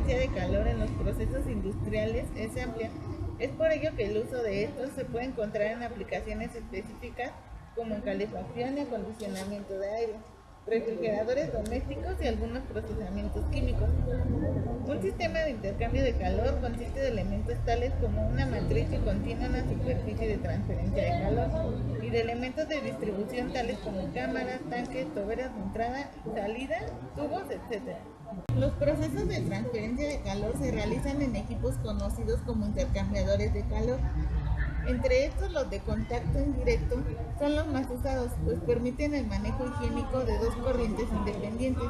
transferencia de calor en los procesos industriales es amplia. Es por ello que el uso de estos se puede encontrar en aplicaciones específicas como en calefacción y acondicionamiento de aire, refrigeradores domésticos y algunos procesamientos químicos. Un sistema de intercambio de calor consiste de elementos tales como una matriz que contiene una superficie de transferencia de calor y de elementos de distribución tales como cámaras, tanques, toberas de entrada, salida, tubos, etc. Los procesos de transferencia de calor se realizan en equipos conocidos como intercambiadores de calor. Entre estos, los de contacto indirecto son los más usados, pues permiten el manejo higiénico de dos corrientes independientes,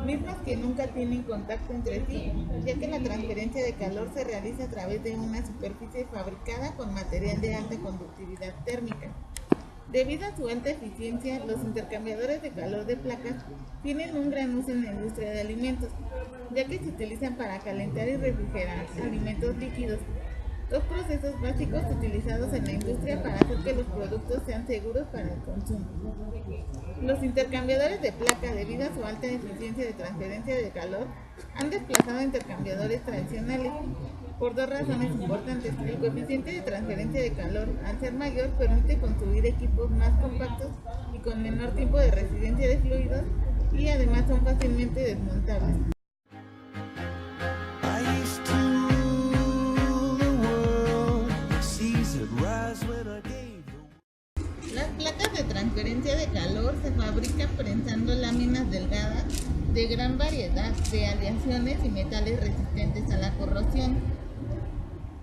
mismas que nunca tienen contacto entre sí, ya que la transferencia de calor se realiza a través de una superficie fabricada con material de alta conductividad térmica. Debido a su alta eficiencia, los intercambiadores de calor de placas tienen un gran uso en la industria de alimentos, ya que se utilizan para calentar y refrigerar alimentos líquidos, dos procesos básicos utilizados en la industria para hacer que los productos sean seguros para el consumo. Los intercambiadores de placa, debido a su alta eficiencia de transferencia de calor, han desplazado a intercambiadores tradicionales por dos razones importantes. El coeficiente de transferencia de calor, al ser mayor, permite construir equipos más compactos y con menor tiempo de residencia de fluidos, y además son fácilmente desmontables. Las placas de transferencia de calor se fabrican prensando láminas delgadas de gran variedad de aleaciones y metales resistentes a la corrosión.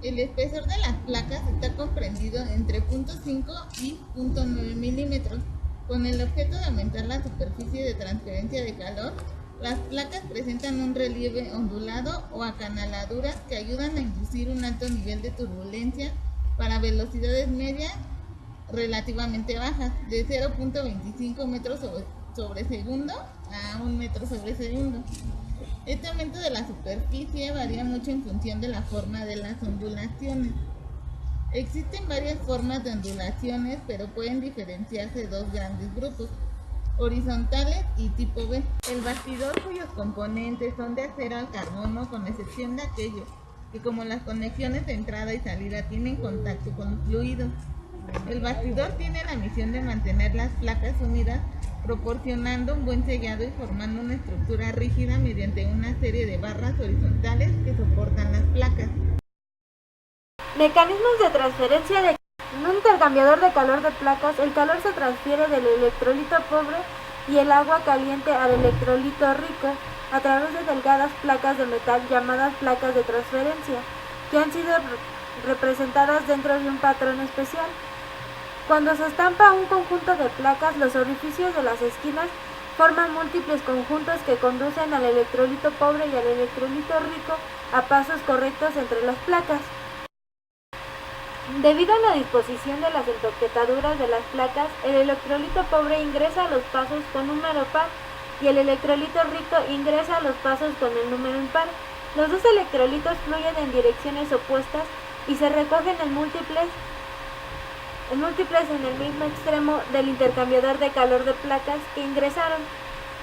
El espesor de las placas está comprendido entre 0.5 y 0.9 milímetros. Con el objeto de aumentar la superficie de transferencia de calor, las placas presentan un relieve ondulado o acanaladuras que ayudan a inducir un alto nivel de turbulencia para velocidades medias relativamente bajas, de 0.25 metros sobre segundo a 1 metro sobre segundo. Este aumento de la superficie varía mucho en función de la forma de las ondulaciones. Existen varias formas de ondulaciones, pero pueden diferenciarse dos grandes grupos: horizontales y tipo B. El bastidor, cuyos componentes son de acero al carbono, con excepción de aquellos que, como las conexiones de entrada y salida, tienen contacto con los fluidos. El bastidor tiene la misión de mantener las placas unidas, proporcionando un buen sellado y formando una estructura rígida mediante una serie de barras horizontales que soportan las placas. Mecanismos de transferencia de calor. En un intercambiador de calor de placas, el calor se transfiere del electrolito pobre y el agua caliente al electrolito rico a través de delgadas placas de metal llamadas placas de transferencia, que han sido representadas dentro de un patrón especial. Cuando se estampa un conjunto de placas, los orificios de las esquinas forman múltiples conjuntos que conducen al electrolito pobre y al electrolito rico a pasos correctos entre las placas. Debido a la disposición de las etoquetaduras de las placas, el electrolito pobre ingresa a los pasos con número par y el electrolito rico ingresa a los pasos con el número impar. Los dos electrolitos fluyen en direcciones opuestas y se recogen en múltiples en el mismo extremo del intercambiador de calor de placas que ingresaron.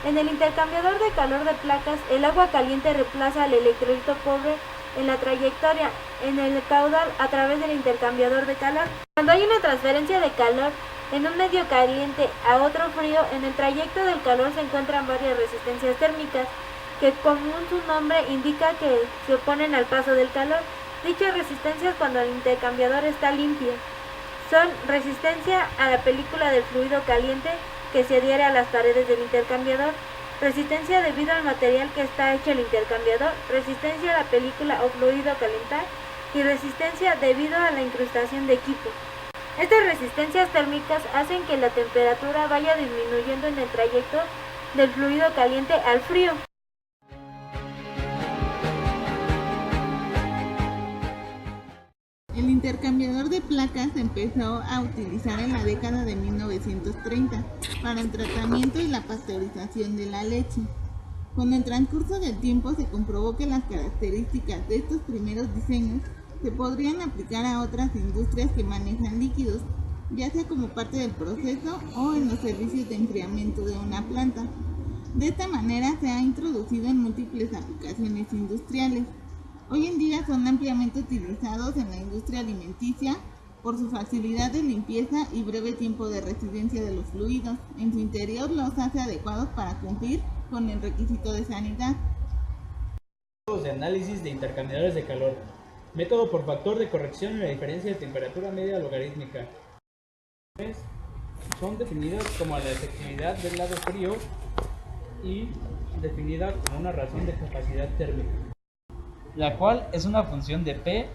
En el intercambiador de calor de placas, el agua caliente reemplaza al electrolito pobre en la trayectoria en el caudal a través del intercambiador de calor. Cuando hay una transferencia de calor en un medio caliente a otro frío, en el trayecto del calor se encuentran varias resistencias térmicas que, como su nombre indica, que se oponen al paso del calor. Dichas resistencias, cuando el intercambiador está limpio, son resistencia a la película del fluido caliente que se adhiere a las paredes del intercambiador, resistencia debido al material que está hecho el intercambiador, resistencia a la película o fluido calentar y resistencia debido a la incrustación de equipo. Estas resistencias térmicas hacen que la temperatura vaya disminuyendo en el trayecto del fluido caliente al frío. El intercambiador de placas se empezó a utilizar en la década de 1930 para el tratamiento y la pasteurización de la leche. Con el transcurso del tiempo se comprobó que las características de estos primeros diseños se podrían aplicar a otras industrias que manejan líquidos, ya sea como parte del proceso o en los servicios de enfriamiento de una planta. De esta manera se ha introducido en múltiples aplicaciones industriales. Hoy en día son ampliamente utilizados en la industria alimenticia por su facilidad de limpieza y breve tiempo de residencia de los fluidos. En su interior los hace adecuados para cumplir con el requisito de sanidad. Métodos de análisis de intercambiadores de calor. Método por factor de corrección en la diferencia de temperatura media logarítmica. Son definidas como la efectividad del lado frío y definida como una razón de capacidad térmica, la cual es una función de P,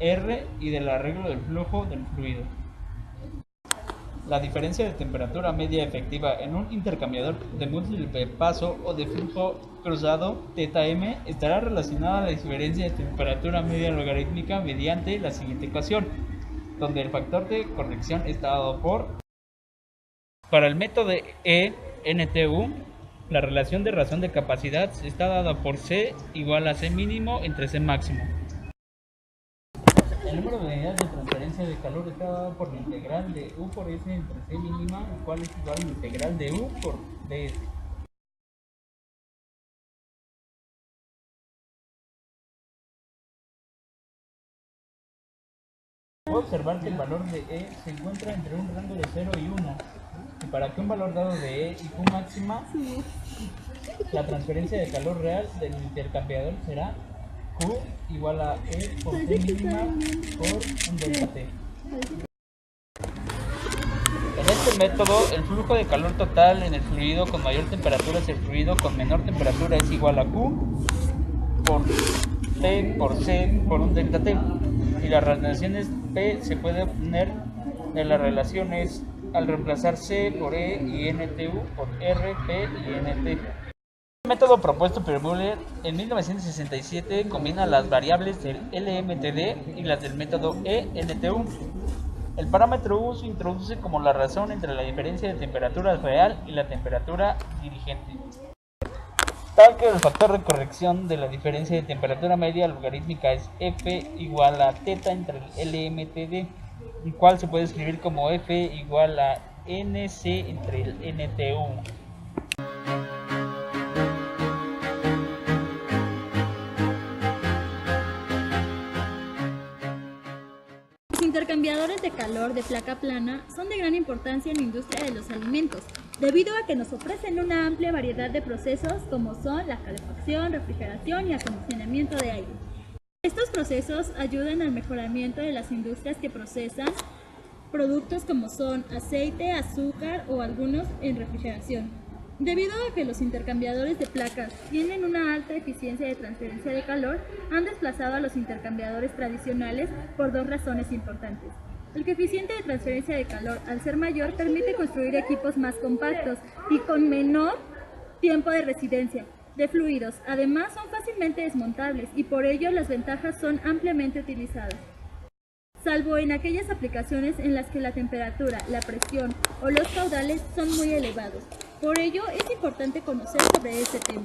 R y del arreglo del flujo del fluido. La diferencia de temperatura media efectiva en un intercambiador de múltiple paso o de flujo cruzado θm estará relacionada a la diferencia de temperatura media logarítmica mediante la siguiente ecuación, donde el factor de corrección está dado por... Para el método E, NTU, la relación de razón de capacidad está dada por C igual a C mínimo entre C máximo. El número de unidades de transferencia de calor está dado por la integral de U por S entre C mínima, el cual es igual a la integral de U por ds. Puedo observar que el valor de E se encuentra entre un rango de 0 y 1, y para que un valor dado de E y Q máxima, la transferencia de calor real del intercambiador será Q igual a E por C mínima por un delta T. En este método, el flujo de calor total en el fluido con mayor temperatura es el fluido con menor temperatura es igual a Q por T por C por un delta T. Y las relaciones P se puede obtener de las relaciones al reemplazar C por E y NTU por R, P y NT. El método propuesto por Müller en 1967 combina las variables del LMTD y las del método ENTU. El parámetro U se introduce como la razón entre la diferencia de temperatura real y la temperatura dirigente, tal que el factor de corrección de la diferencia de temperatura media logarítmica es F igual a θ entre el LMTD, el cual se puede escribir como F igual a NC entre el NTU. Los intercambiadores de calor de placa plana son de gran importancia en la industria de los alimentos, debido a que nos ofrecen una amplia variedad de procesos como son la calefacción, refrigeración y acondicionamiento de aire. Estos procesos ayudan al mejoramiento de las industrias que procesan productos como son aceite, azúcar o algunos en refrigeración. Debido a que los intercambiadores de placas tienen una alta eficiencia de transferencia de calor, han desplazado a los intercambiadores tradicionales por dos razones importantes. El coeficiente de transferencia de calor, al ser mayor, permite construir equipos más compactos y con menor tiempo de residencia de fluidos. Además, son fácilmente desmontables y por ello las ventajas son ampliamente utilizadas, salvo en aquellas aplicaciones en las que la temperatura, la presión o los caudales son muy elevados. Por ello, es importante conocer sobre este tema.